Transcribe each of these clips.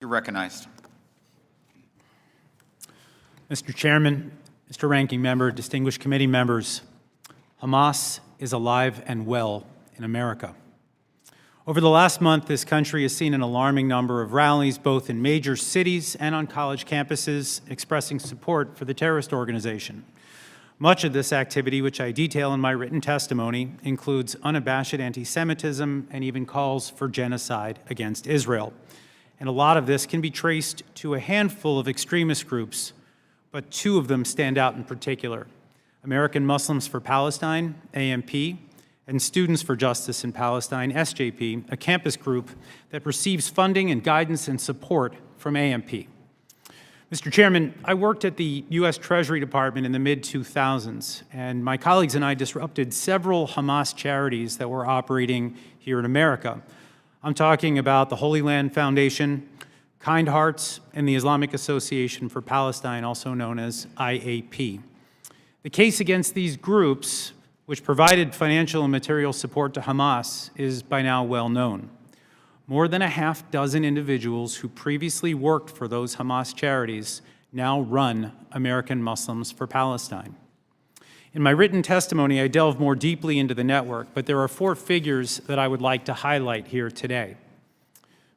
You're recognized. Mr. Chairman, Mr. Ranking Member, distinguished committee members, Hamas is alive and well in America. Over the last month, this country has seen an alarming number of rallies, both in major cities and on college campuses, expressing support for the terrorist organization. Much of this activity, which I detail in my written testimony, includes unabashed anti-Semitism and even calls for genocide against Israel. And a lot of this can be traced to a handful of extremist groups, but two of them stand out in particular: American Muslims for Palestine, AMP, and Students for Justice in Palestine, SJP, a campus group that receives funding and guidance and support from AMP. Mr. Chairman, I worked at the U.S. Treasury Department in the mid-2000s, and my colleagues and I disrupted several Hamas charities that were operating here in America. I'm talking about the Holy Land Foundation, Kind Hearts, and the Islamic Association for Palestine, also known as IAP. The case against these groups, which provided financial and material support to Hamas, is by now well known. More than a half dozen individuals who previously worked for those Hamas charities now run American Muslims for Palestine. In my written testimony, I delve more deeply into the network, but there are four figures that I would like to highlight here today.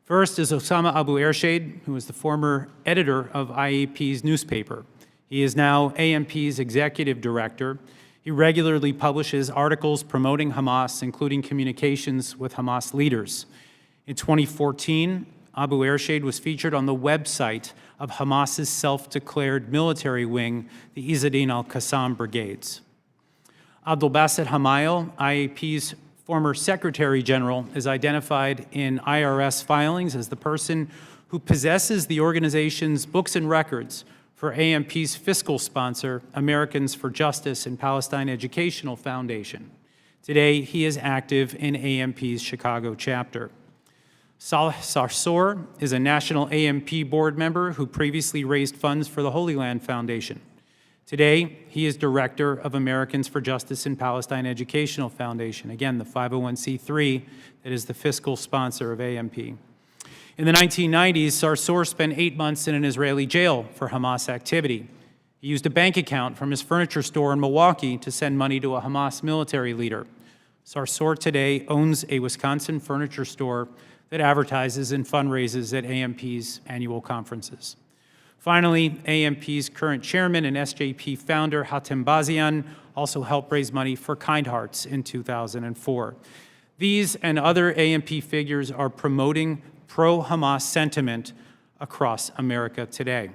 First is Osama Abu Ershaid, who is the former editor of IAP's newspaper. He is now AMP's executive director. He regularly publishes articles promoting Hamas, including communications with Hamas leaders. In 2014, Abu Ershaid was featured on the website of Hamas's self-declared military wing, the Izzadin al-Qassam Brigades. Abdul Basit Hamayel, IAP's former Secretary General, is identified in IRS filings as the person who possesses the organization's books and records for AMP's fiscal sponsor, Americans for Justice in Palestine Educational Foundation. Today, he is active in AMP's Chicago chapter. Saleh Sarsour is a national AMP board member who previously raised funds for the Holy Land Foundation. Today, he is director of Americans for Justice in Palestine Educational Foundation, again, the 501c3 that is the fiscal sponsor of AMP. In the 1990s, Sarsour spent 8 months in an Israeli jail for Hamas activity. He used a bank account from his furniture store in Milwaukee to send money to a Hamas military leader. Sarsour today owns a Wisconsin furniture store that advertises and fundraises at AMP's annual conferences. Finally, AMP's current chairman and SJP founder, Hatem Bazian, also helped raise money for Kind Hearts in 2004. These and other AMP figures are promoting pro-Hamas sentiment across America today.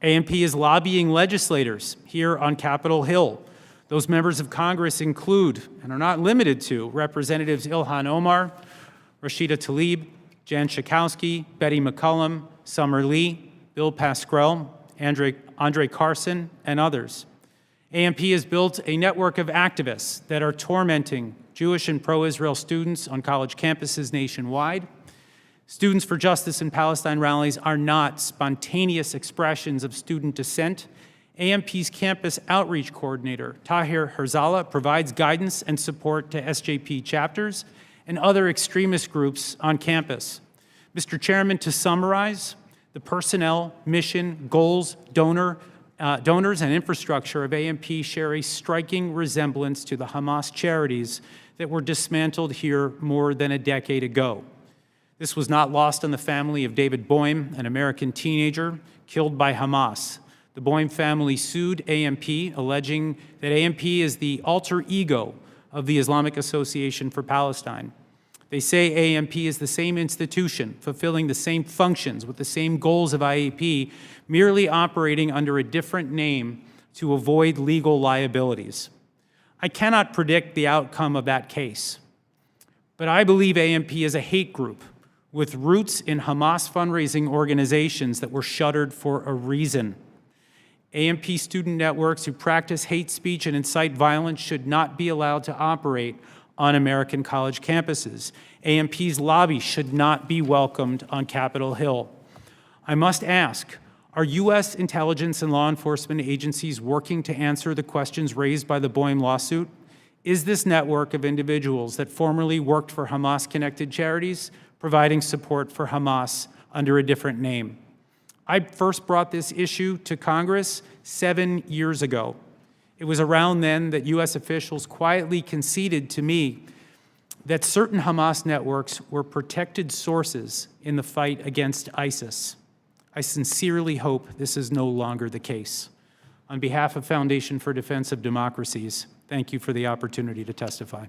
AMP is lobbying legislators here on Capitol Hill. Those members of Congress include, and are not limited to, Representatives Ilhan Omar, Rashida Tlaib, Jan Schakowsky, Betty McCollum, Summer Lee, Bill Pascrell, Andre Carson, and others. AMP has built a network of activists that are tormenting Jewish and pro-Israel students on college campuses nationwide. Students for Justice in Palestine rallies are not spontaneous expressions of student dissent. AMP's campus outreach coordinator, Tahir Herzala, provides guidance and support to SJP chapters and other extremist groups on campus. Mr. Chairman, to summarize, the personnel, mission, goals, donors, and infrastructure of AMP share a striking resemblance to the Hamas charities that were dismantled here more than a decade ago. This was not lost on the family of David Boehm, an American teenager killed by Hamas. The Boehm family sued AMP, alleging that AMP is the alter ego of the Islamic Association for Palestine. They say AMP is the same institution, fulfilling the same functions with the same goals of IAP, merely operating under a different name to avoid legal liabilities. I cannot predict the outcome of that case, but I believe AMP is a hate group with roots in Hamas fundraising organizations that were shuttered for a reason. AMP student networks who practice hate speech and incite violence should not be allowed to operate on American college campuses. AMP's lobby should not be welcomed on Capitol Hill. I must ask, are U.S. intelligence and law enforcement agencies working to answer the questions raised by the Boehm lawsuit? Is this network of individuals that formerly worked for Hamas-connected charities providing support for Hamas under a different name. I first brought this issue to Congress 7 years ago. It was around then that U.S. officials quietly conceded to me that certain Hamas networks were protected sources in the fight against ISIS. I sincerely hope this is no longer the case. On behalf of Foundation for Defense of Democracies, thank you for the opportunity to testify.